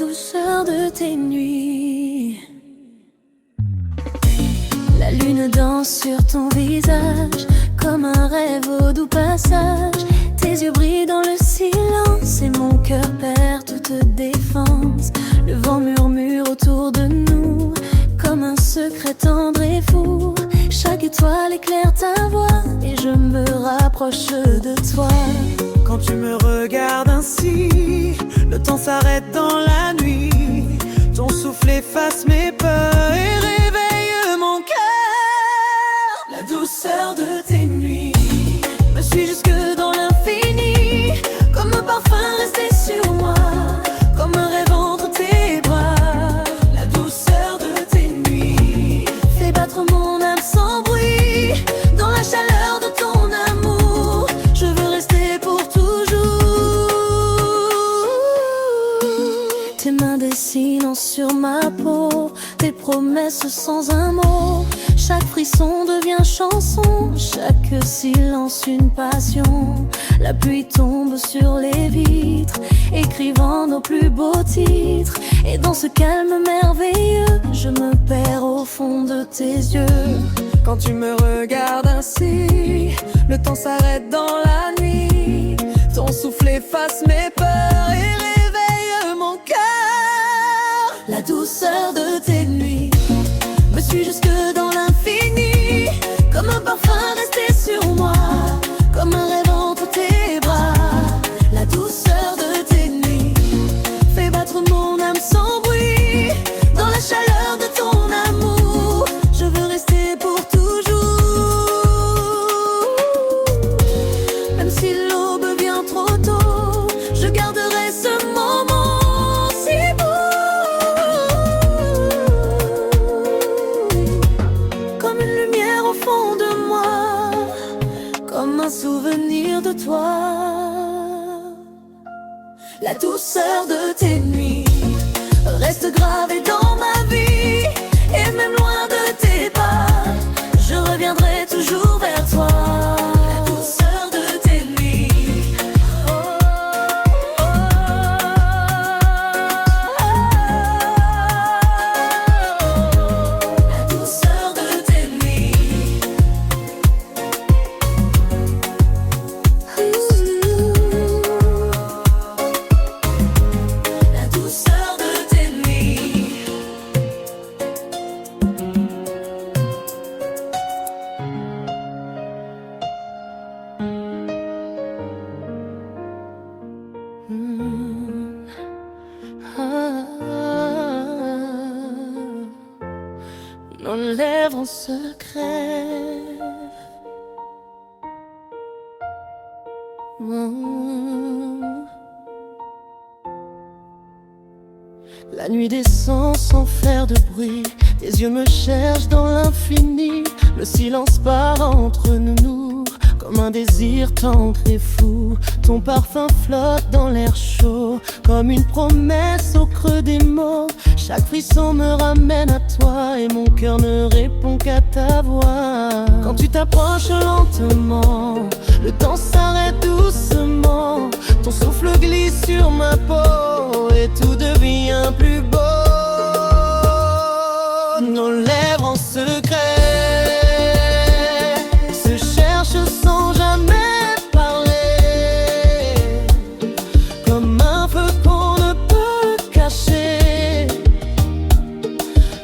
douceur de tes nuits. La lune danse sur ton visage, comme un rêve au doux passage. Tes yeux brillent dans le silence et mon cœur perd toute défense. Le vent murmure autour de nous, comme un secret tendre et fou. Chaque étoile éclaire ta voix et je me rapproche de toi. Quand tu me regardes ainsi, le temps s'arrête dans la nuit. Ton souffle efface mes peurs et réveille mon cœur. La douceur de tes nuits me suit jusque dans l'infini, comme un parfum resté sur moi, comme un rêve entre tes bras. La douceur de tes nuits fait battre mon âme sans bruit, dans la chaleur de ton amour. Je veux rester pour toujours. Tes mains dessinent sur ma peau tes promesses sans un mot. Chaque frisson devient chanson, chaque silence une passion. La pluie tombe sur les vitres, écrivant nos plus beaux titres. Et dans ce calme merveilleux, je me perds au fond de tes yeux. Quand tu me regardes ainsi, le temps s'arrête dans la nuit. Ton souffle efface mes peurs et réveille mon cœur. La douceur de tes nuits me suit jusque dans l'infini, comme un parfum resté sur moi, comme un rêve entre tes bras. La douceur de tes nuits fait battre mon âme sans bruit, dans la chaleur de ton amour. Je veux rester pour toujours. Même si l'aube vient trop tôt, je garderai ce moment si beau. Comme une lumière au fond de moi, comme un souvenir de toi. La douceur de tes nuits reste gravée dans ma vie, et même loin de tes pas, je reviendrai toujours vers toi. La douceur de tes nuits, oh, oh, oh. La douceur de tes nuits. La douceur de tes nuits. Nos lèvres en secret. La nuit descend sans faire de bruit. Tes yeux me cherchent dans l'infini. Le silence part entre nous, comme un désir tendre et fou. Ton parfum flotte dans l'air chaud, comme une promesse au creux des mots. Chaque frisson me ramène à toi, et mon cœur ne répond qu'à ta voix. Quand tu t'approches lentement, le temps s'arrête doucement. Ton souffle glisse sur ma peau, et tout devient plus beau. Nos lèvres en secret se cherchent sans jamais parler, comme un feu qu'on ne peut cacher,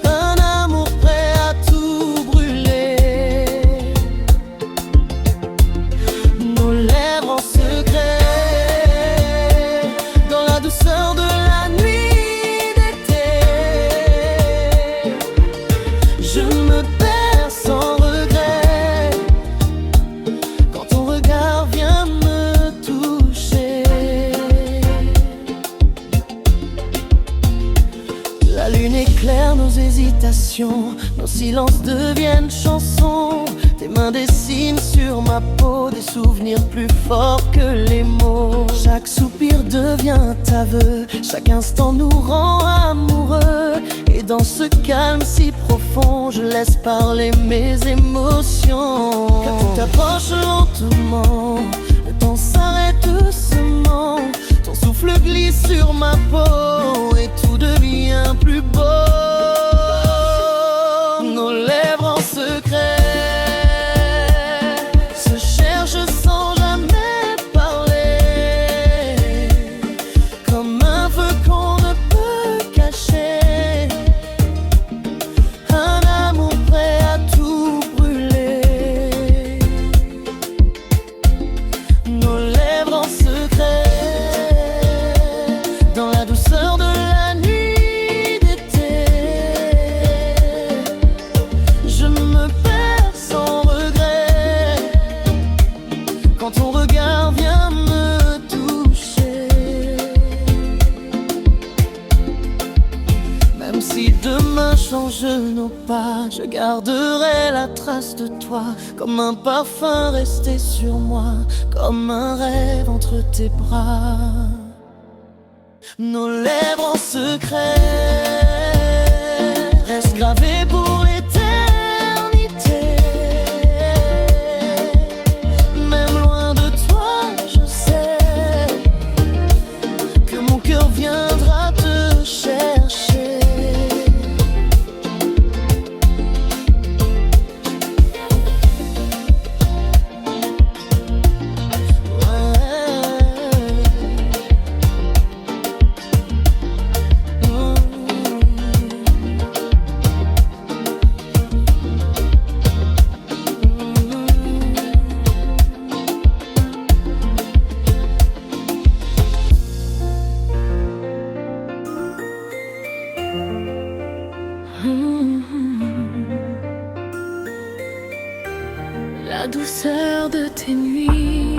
un amour prêt à tout brûler. Nos lèvres en secret, dans la douceur de la nuit d'été. Je me perds sans regret quand ton regard vient me toucher. La lune éclaire nos hésitations, nos silences deviennent chansons. Tes mains dessinent sur ma peau des souvenirs plus forts que les mots. Chaque soupir devient aveu, chaque instant nous rend amoureux. Et dans ce calme si profond, je laisse parler mes émotions. Quand tu t'approches lentement, le temps s'arrête doucement. Ton souffle glisse sur ma peau, et tout bien plus beau. Nos lèvres en secret se cherchent sans jamais parler, comme un feu qu'on ne peut cacher, un amour prêt à tout brûler. Nos lèvres en secret, dans la douceur de la nuit d'été, je me perds sans regret quand ton regard vient me toucher. Même si demain change nos pas, je garderai la trace de toi, comme un parfum resté sur moi, comme un rêve entre tes bras. Nos lèvres en secret restent gravées pour l'éternité. Même loin de toi, je sais que mon cœur viendra te chercher. La douceur de tes nuits,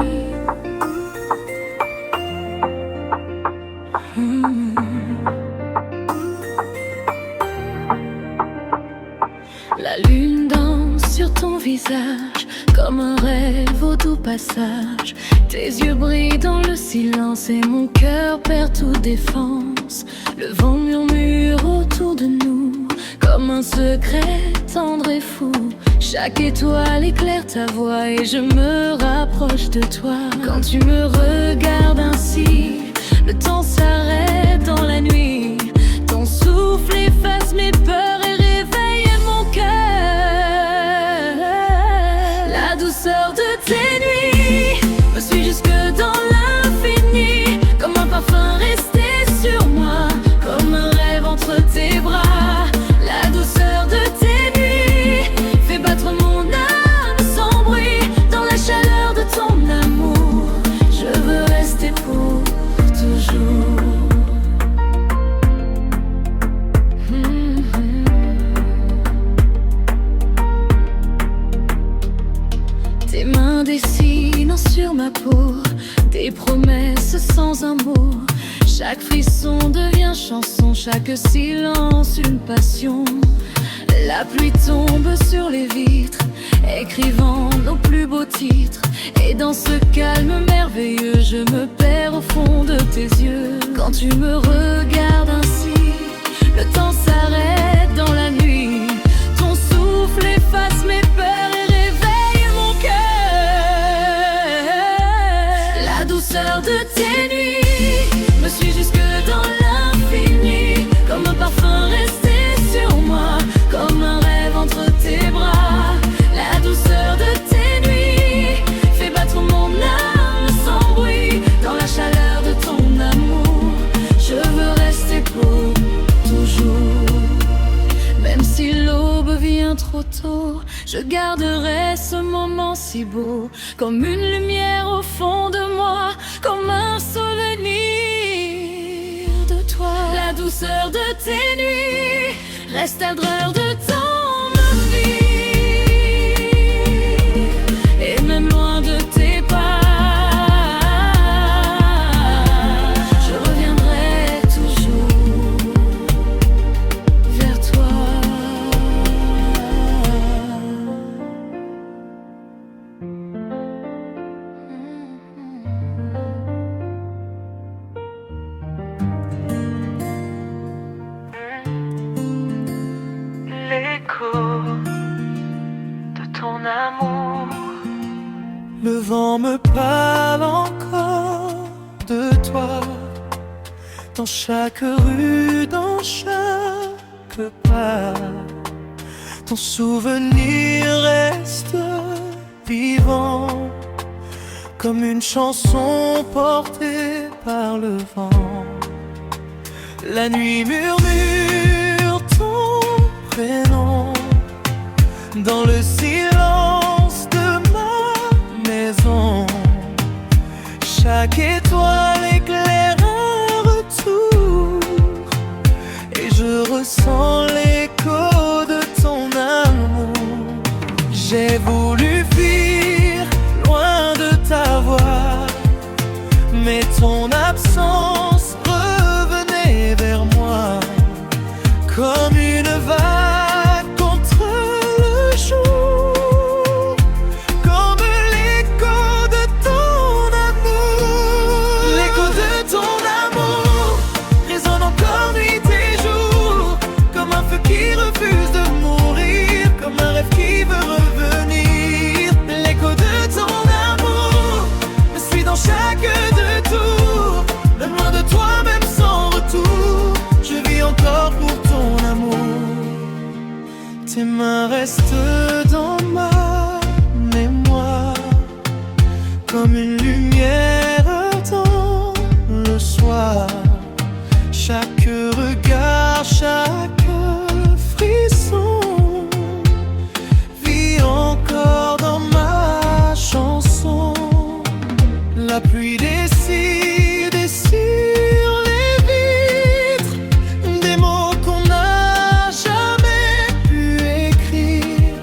la lune danse sur ton visage comme un rêve au doux passage. Tes yeux brillent dans le silence et mon cœur perd toute défense. Le vent murmure autour de nous comme un secret tendre et fou. Chaque étoile éclaire ta voix et je me rapproche de toi. Quand tu me regardes ainsi, le temps s'arrête dans la nuit. Ton souffle efface mes peurs et réveille mon cœur. La douceur de tes nuits me suit jusque dans l'infini, comme un parfum resté sur moi, comme un rêve entre tes bras. La douceur de tes nuits fait battre mon âme sans bruit, dans la chaleur de ton amour. Je veux rester pour toujours. Tes mains dessinent sur ma peau des promesses sans un mot. Chaque frisson devient chanson, chaque silence une passion. La pluie tombe sur les vitres, écrivant nos plus beaux titres. Et dans ce calme merveilleux, je me perds au fond de tes yeux. Quand tu me regardes ainsi, le temps s'arrête dans la nuit. Ton souffle efface mes peurs et réveille mon cœur. La douceur de tes nuits me suit jusque dans l'infini, comme un parfum resté sur moi, comme un rêve entre tes bras. La douceur de tes nuits fait battre mon âme sans bruit, dans la chaleur de ton amour. Je veux rester pour toujours. Même si l'aube vient trop tôt, je garderai ce moment si beau, comme une lumière au fond de moi, comme un souvenir de toi. La douceur de tes nuits reste ardeur de ton vie, et même loin de tes pas, je reviendrai toujours vers toi. L'écho de ton amour, le vent me parle encore de toi. Dans chaque rue, dans chaque pas, ton souvenir reste vivant, comme une chanson portée par le vent. La nuit murmure ton prénom dans le silence de ma maison. Chaque étoile éclaire un retour et je ressens l'écho de ton amour. J'ai voulu fuir loin de ta voix, mais ton absence revenait vers moi comme une vague contre le jour, comme l'écho de ton amour. L'écho de ton amour résonne encore nuit et jour, comme un feu qui refuse de mourir, comme un rêve qui veut revenir. L'écho de ton amour me suit dans chaque détour, même loin de toi, même sans retour. Je vis encore pour ton amour. Tes mains restent dans ma mémoire, comme une lumière dans le soir. Chaque regard, chaque frisson vit encore dans ma chanson. La pluie décide sur les vitres des mots qu'on n'a jamais pu écrire.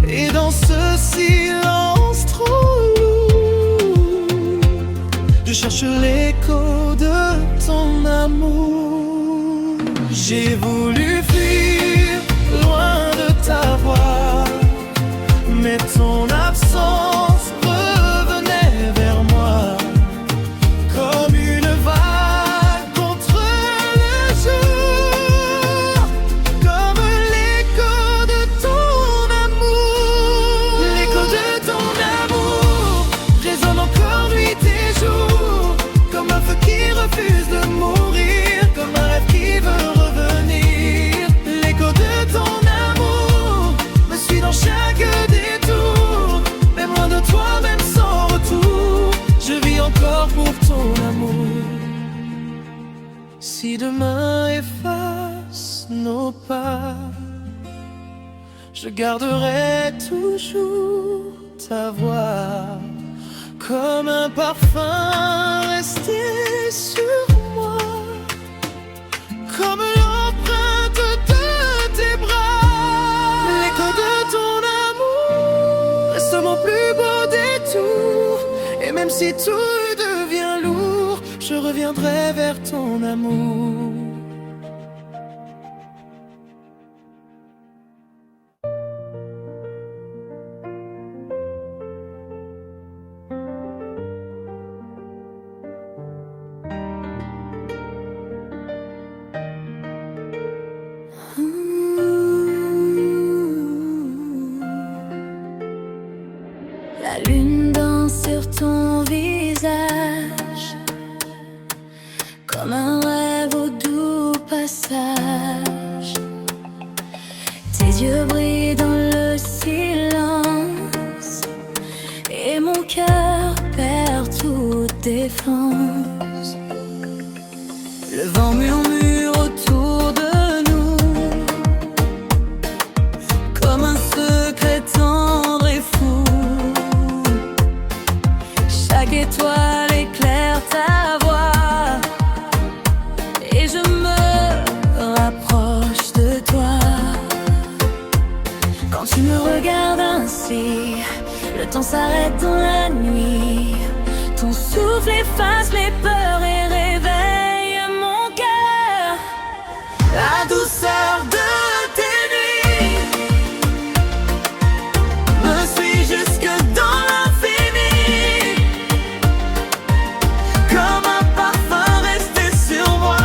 Et dans ce silence trop lourd, je cherche l'écho de ton amour. J'ai voulu fuir loin de ta voix, mais ton absence revenait vers moi comme une vague contre le jour, comme l'écho de ton amour. L'écho de ton amour résonne encore nuit et jour, comme un feu qui refuse de mourir, comme un rêve qui veut revenir. L'écho de ton amour me suit dans chaque détour, même loin de toi, même sans retour. Je vis encore pour ton amour. Si demain efface nos pas, je garderai toujours ta voix, comme un parfum resté sur moi, comme l'empreinte de tes bras. L'écho de ton amour reste mon plus beau détour, et même si tout devient lourd, je reviendrai vers ton amour. La lune danse sur ton visage, comme un rêve au doux passage. Tes yeux brillent dans le silence, et mon cœur perd toute défense. Le vent murmure autour de nous, comme un secret tendre et fou. Chaque étoile éclaire ta voix, et je me rapproche de toi. Quand tu me regardes ainsi, le temps s'arrête dans la nuit. Ton souffle efface mes peurs et réveille mon cœur. La douceur de tes nuits me suit jusque dans l'infini, comme un parfum resté sur moi,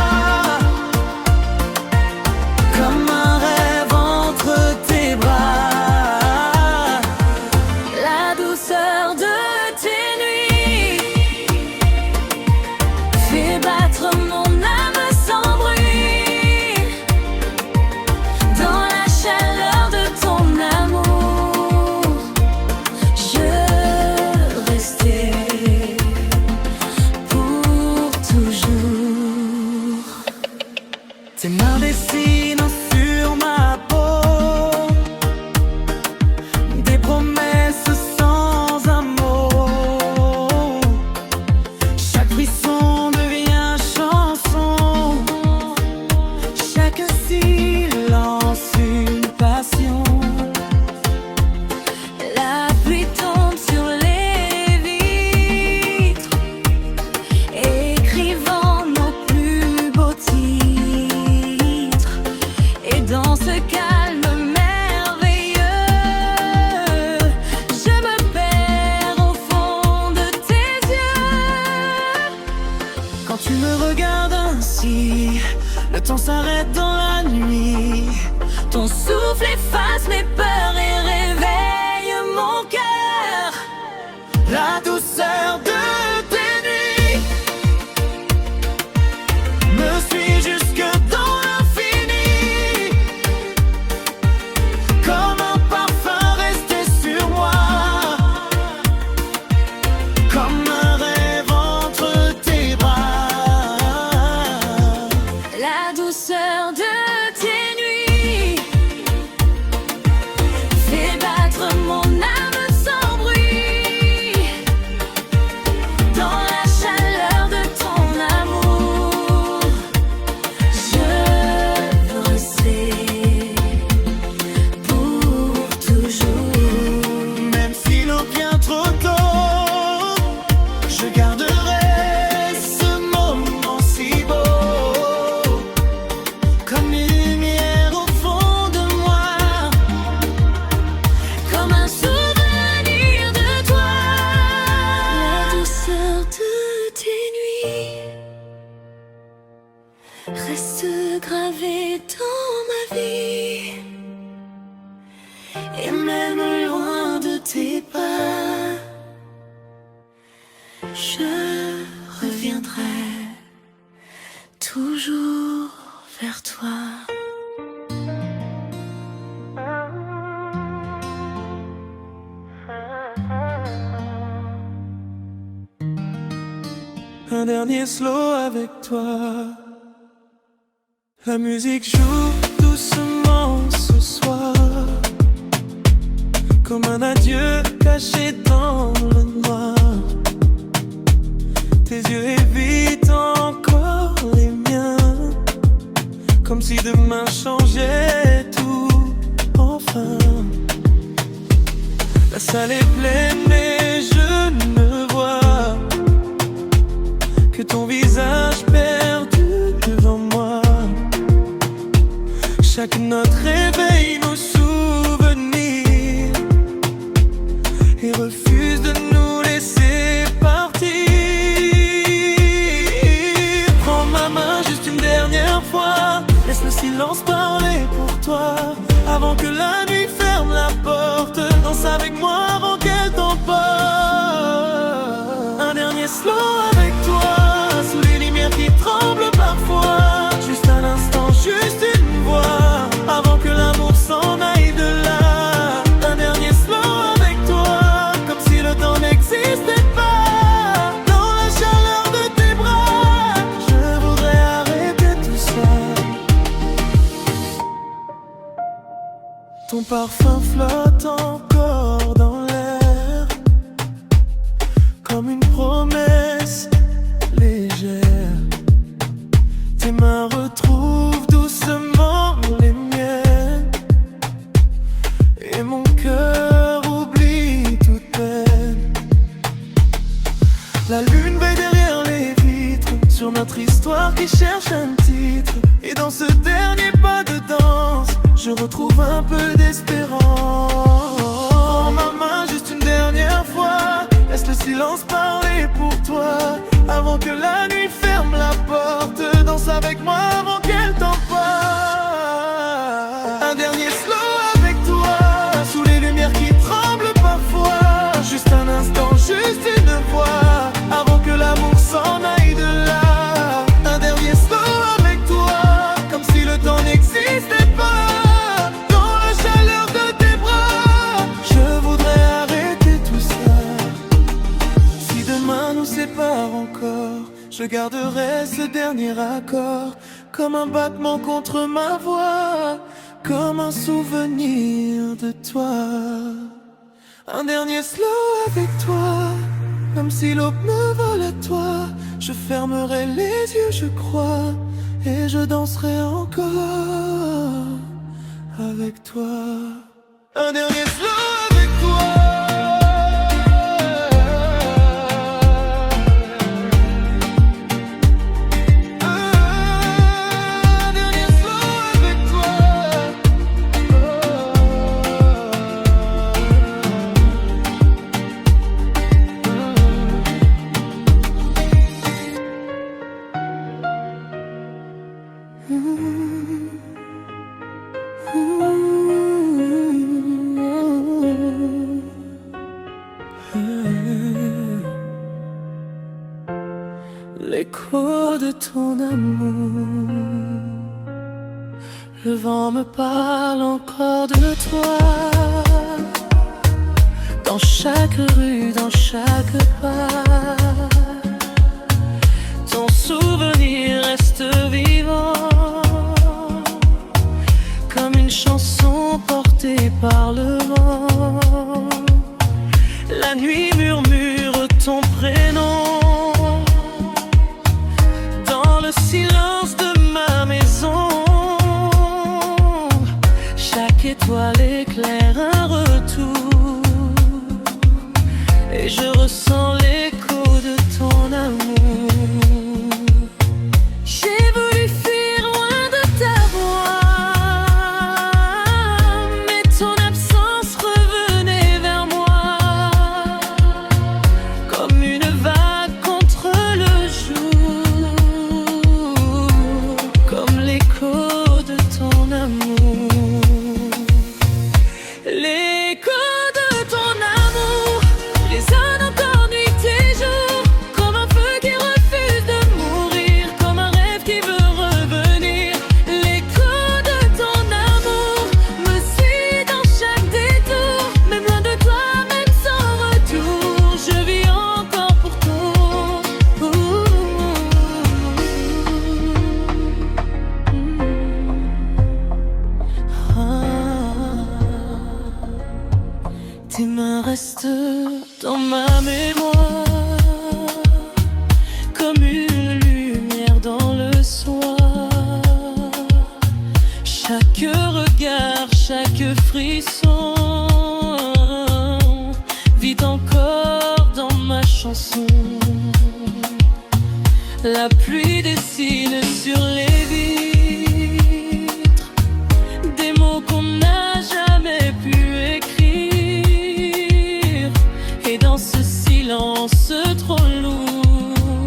comme un rêve entre tes bras. La douceur de tes nuits promesses sans un mot. Chaque frisson devient chanson, chaque silence une passion. La pluie tombe sur les vitres, écrivant nos plus beaux titres. Et dans ce calme merveilleux, je me perds au fond de tes yeux. Quand tu me regardes ainsi, le temps s'arrête dans la nuit. Ton souffle efface mes peurs et réveille mon cœur. La douceur de tes nuits me suit jusque dans l'infini, comme un parfum resté sur moi, comme un rêve entre tes bras. La douceur de tes nuits fait battre mon âme sans bruit. Dans la chaleur de ton amour, je veux rester pour toujours. Même si l'eau vient trop tôt, je garderai ce moment si beau, comme une lumière au fond de moi, Comme un souvenir de toi. La douceur de tes nuits reste gravée dans ma vie. et même loin de tes pas, Je reviendrai toujours vers toi. un dernier slow avec toi. La musique joue doucement ce soir, comme un adieu caché dans le noir. Tes yeux évitent encore les miens, comme si demain changeait tout, enfin. La salle est pleine mais je ne vois que ton visage perdu devant moi. Chaque note réveille nos souvenirs et refuse de nous laisser partir. Prends ma main juste une dernière fois, laisse le silence parler pour toi, avant que la nuit ferme la porte. Danse avec moi avant qu'elle t'emporte. Un dernier slow avec toi, sous les lumières qui tremblent parfois. Juste un instant, juste une voix, avant que l'amour s'en aille de là. Un dernier slow avec toi, comme si le temps n'existait pas. Dans la chaleur de tes bras, je voudrais arrêter tout ça. Ton parfum flotte encore dans l'air, comme une promesse légère. Tes mains retrouvent doucement les miennes, et mon cœur oublie toute peine. La lune veille derrière les vitres, sur notre histoire qui cherche un titre. Et dans ce dernier pas de danse, je retrouve un peu d'espérance. Prends ma main juste une dernière fois, laisse le silence parler pour toi, avant que la nuit ferme la porte. Danse avec moi avant qu'elle t'emporte. Un dernier slow avec toi, sous les lumières qui tremblent parfois. Juste un instant, juste une voix, avant que l'amour s'en aille de là. Un dernier slow avec toi, comme si le temps n'existait pas. Dans la chaleur de tes bras, je voudrais arrêter tout ça. Si demain nous sépare encore, je garderai ce dernier accord, comme un battement contre ma voix, comme un souvenir de toi. Un dernier slow avec toi, comme si l'aube me vole à toi. Je fermerai les yeux, je crois, et je danserai encore avec toi. Un dernier slow avec toi. Un dernier slow avec toi. L'écho de ton amour, le vent me parle encore de toi. Dans chaque rue, dans chaque pas, ton souvenir reste vivant, comme une chanson portée par le vent. La nuit murmure ton prénom dans le silence de ma maison. Chaque étoile éclaire un retour, et je ressens l'écho de ton amour. J'ai voulu fuir loin de ta voix, mais ton absence revenait vers moi, comme une vague contre le jour, comme l'écho de ton amour. L'écho de ton amour résonne encore nuit et jour, comme un feu qui refuse de mourir, comme un rêve qui veut revenir. L'écho de ton amour me suit dans chaque détour, même loin de toi, même sans retour. Je vis encore pour toi. Tes mains restent dans ma mémoire, comme une lumière dans le soir. Chaque regard, chaque frisson vit encore dans ma chanson. La pluie dessine sur les vitres des mots qu'on n'a jamais pu écrire, et dans ce silence trop lourd,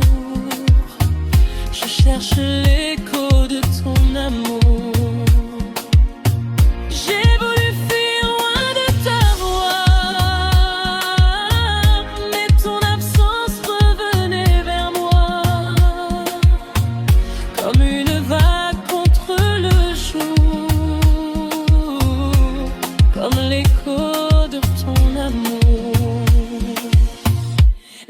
je cherche l'écho de ton amour. J'ai voulu fuir loin de ta voix, mais ton absence revenait vers moi, comme une vague contre le jour, comme l'écho de ton amour.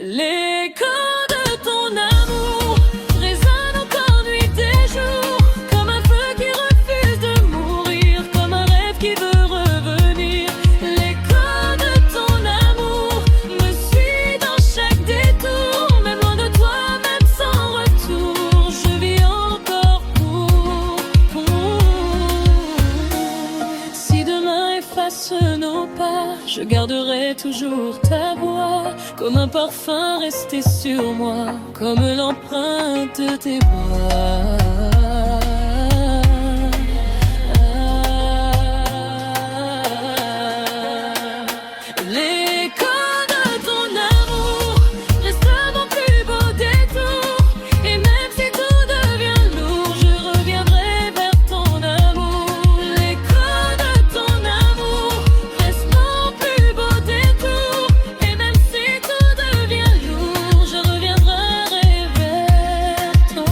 L'écho de ton amour résonne encore nuit et jour, comme un feu qui refuse de mourir, comme un rêve qui veut revenir. L'écho de ton amour me suit dans chaque détour, même loin de toi, même sans retour. Je vis encore pour. Si demain efface nos pas, je garderai toujours ta voix, comme un parfum resté sur moi, comme l'empreinte de tes bras. L'écho de ton amour reste mon plus beau détour, et même si tout devient lourd, je reviendrai vers ton amour. L'écho de ton amour reste mon plus beau détour, et même si tout devient lourd, je reviendrai vers ton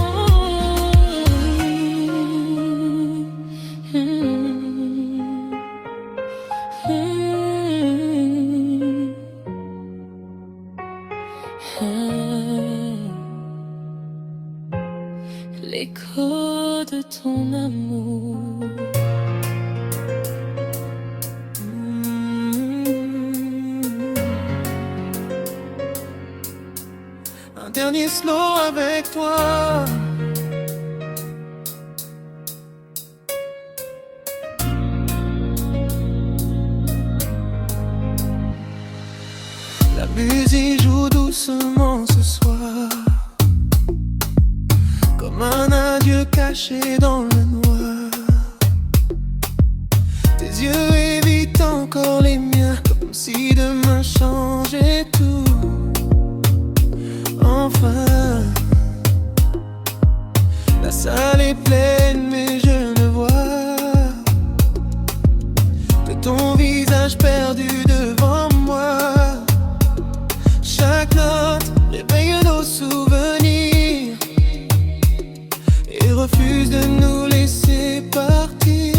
l'écho de ton amour. dernier slow avec toi. La musique joue doucement ce soir, comme un adieu caché dans le noir. Tes yeux évitent encore les miens, comme si demain changeait tout. Enfin, la salle est pleine mais je ne vois que ton visage perdu devant moi. Chaque note réveille nos souvenirs et refuse de nous laisser partir.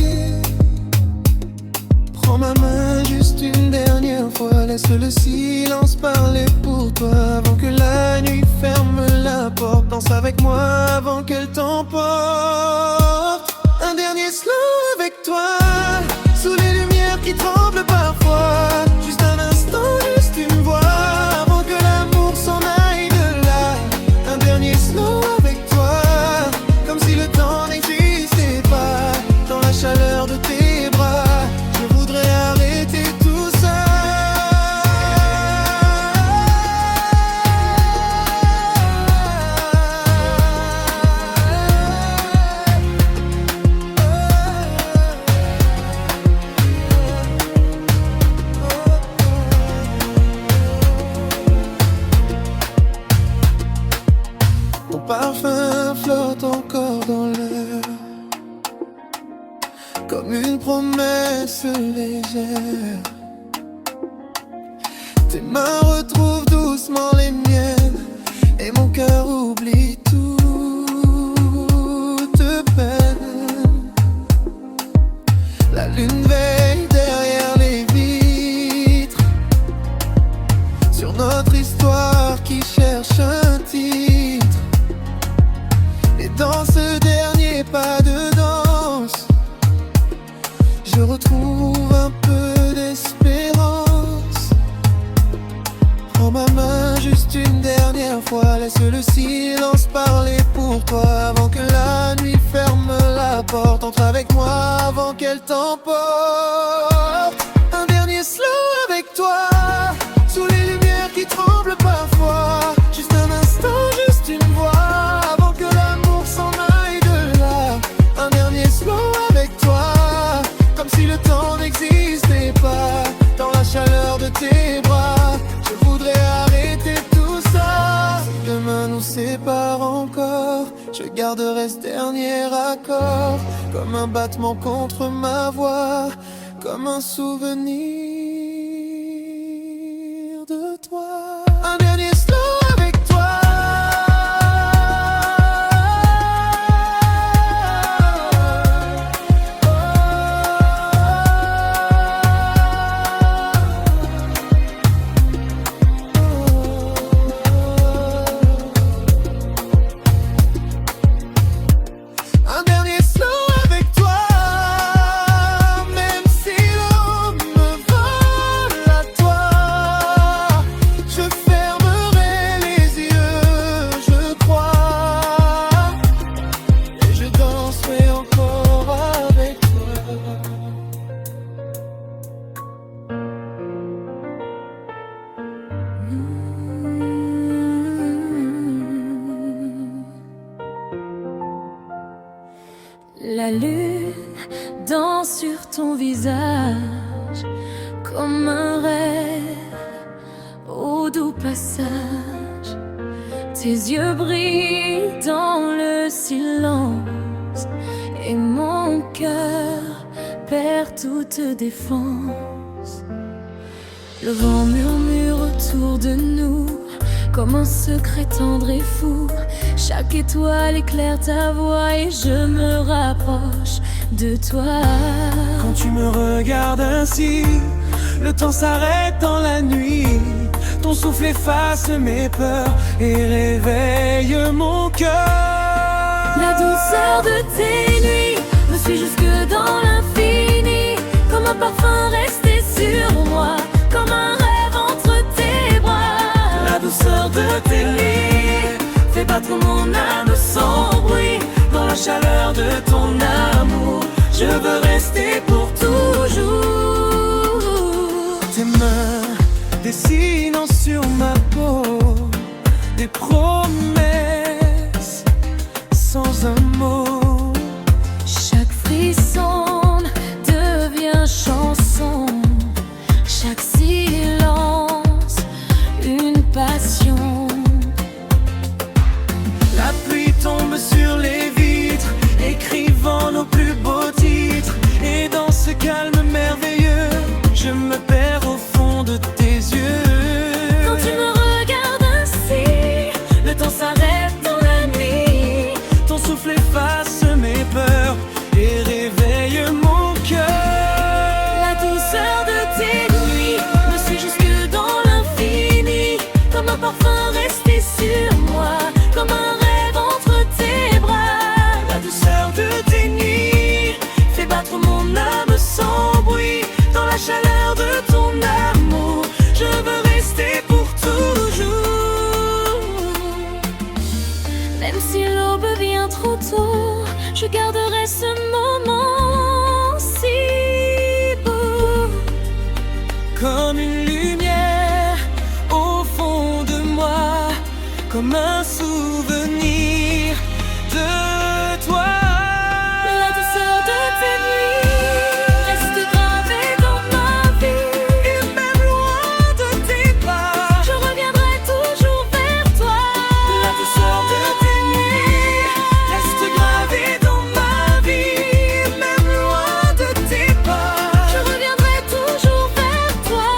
Prends ma main juste une dernière fois, laisse le silence parler pour toi avant que la nuit ferme la porte. Danse avec moi avant qu'elle t'emporte. Un dernier slow avec toi, sous les lumières qui tremblent parfois. Juste un instant, juste une voix, avant que l'amour s'en aille de là. Un dernier slow avec toi, comme si le temps n'existait pas. Dans la chaleur de tes bras, je voudrais arrêter tout ça. Ton parfum flotte encore dans l'air, comme une promesse légère. Tes mains retrouvent doucement les miennes et mon cœur oublie toute peine. La lune veille derrière les vitres sur notre histoire qui cherche un titre. Et dans ce dernier pas de danse, je retrouve un peu d'espérance. Prends ma main juste une dernière fois, laisse le silence parler pour toi avant que la nuit ferme la porte. Entre avec moi avant qu'elle t'emporte. Un dernier slow avec toi, sous les lumières qui tremblent parfois. Juste un instant, juste une voix, avant que l'amour s'en aille de là. Un dernier slow avec toi, comme si le temps n'existait pas. Dans la chaleur de tes bras, je voudrais arrêter tout ça. Si demain nous sépare encore, je garderai ce dernier accord, comme un battement contre ma voix, comme un souvenir de toi. Un dernier slow avec toi. Un dernier slow avec toi, même si l'eau me vole à toi. Je fermerai les yeux, je crois, et je danserai encore avec toi. La lune danse sur ton visage comme un rêve au doux passage. Tes yeux brillent dans le silence et mon cœur perd toute défense. Le vent murmure autour de nous comme un secret tendre et fou. Chaque étoile éclaire ta voix et je me rapproche de toi. Quand tu me regardes ainsi, le temps s'arrête dans la nuit. Ton souffle efface mes peurs et réveille mon cœur. La douceur de tes nuits me suit jusque dans l'infini, comme un parfum resté sur moi, comme un rêve entre tes bras. La douceur de tes nuits chaleur de ton amour. Je veux rester pour toujours. Tes mains dessinant sur ma peau des promesses sans un mot. Chaque frisson devient chanson, chaque silence une passion. La pluie tombe sur les vitres, écrivant nos plus beaux titres. Et dans ce calme merveilleux, je me perds au fond de tes yeux. Quand tu me regardes ainsi, le temps s'arrête dans la nuit. Ton souffle efface mes peurs et réveille mon cœur. la douceur de tes nuits me suit jusque dans l'infini, comme un parfum resté sur moi, comme un rêve entre tes bras. La douceur de tes nuits fait battre mon âme sans bruit. Dans la chaleur de ton amour, je veux rester pour toujours. Même si l'aube vient trop tôt, je garderai ce moment si beau. Comme une lumière au fond de moi, comme un souvenir de toi. La douceur de tes nuits reste gravée dans ma vie. Et même loin de tes pas, Je reviendrai toujours vers toi. la douceur de tes nuits reste gravée dans ma vie. Et même loin de tes pas, Je reviendrai toujours vers toi.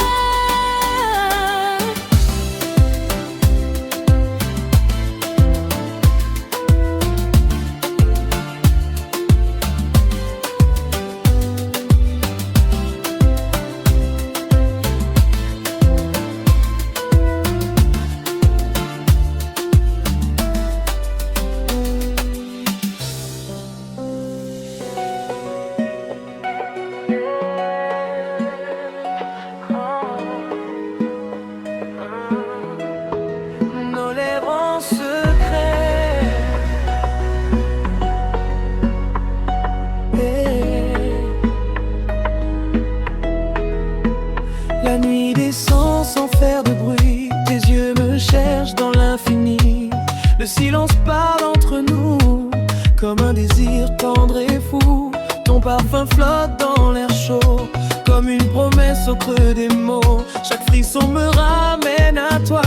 nos lèvres en secret. La nuit descend sans faire de bruit. Tes yeux me cherchent dans l'infini. Le silence parle entre nous comme un désir tendre et fou. Ton parfum flotte dans l'air chaud comme une promesse au creux des mots. Chaque frisson me ramène à toi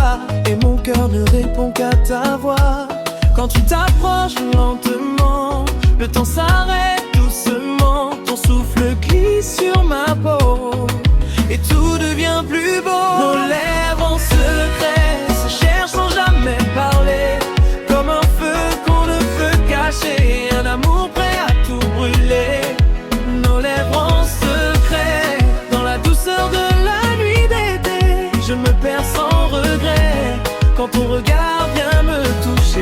et mon cœur ne répond qu'à ta voix. Quand tu t'approches lentement, le temps s'arrête doucement. Ton souffle glisse sur ma peau et tout devient plus beau. Nos lèvres en secret se cherchent sans jamais parler, comme un feu qu'on ne peut cacher, un amour prêt à tout brûler. Nos lèvres en secret, dans la douceur de la nuit d'été, je me perds sans regret quand ton regard vient me toucher.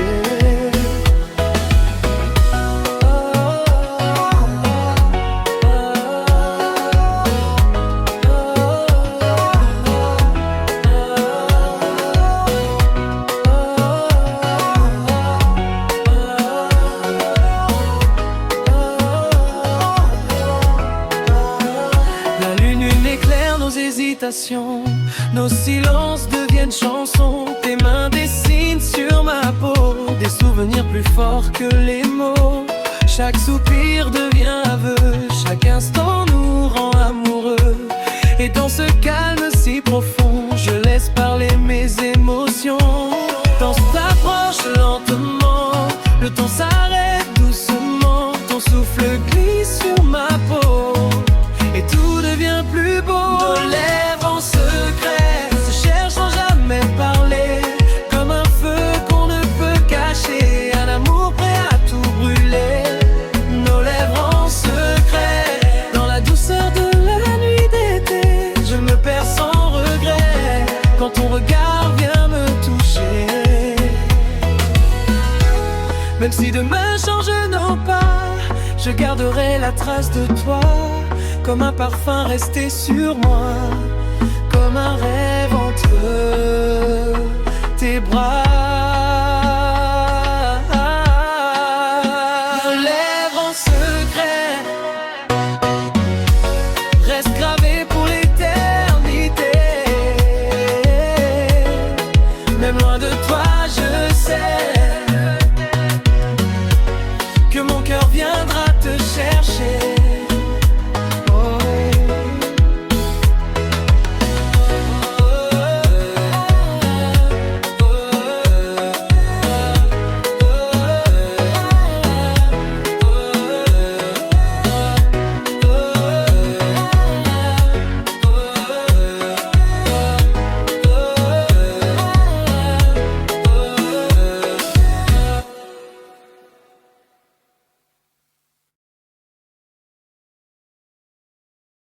La lune éclaire nos hésitations, nos silences deviennent chansons. Tes mains dessinent sur ma peau des souvenirs plus forts que les mots. Chaque soupir devient aveu, chaque instant nous rend amoureux. Et dans ce calme si profond, je laisse parler mes émotions. Quand tu t'approches lentement, le temps s'arrête doucement. Ton souffle glisse sur ma peau et tout devient plus beau. Nos lèvres en secret se cherchent sans jamais parler, comme un feu qu'on ne peut cacher, un amour prêt à tout brûler. Nos lèvres en secret, dans la douceur de la nuit d'été, je me perds sans regret quand ton regard vient me toucher. Même si demain change nos pas, je garderai la trace de toi, comme un parfum resté sur moi, comme un rêve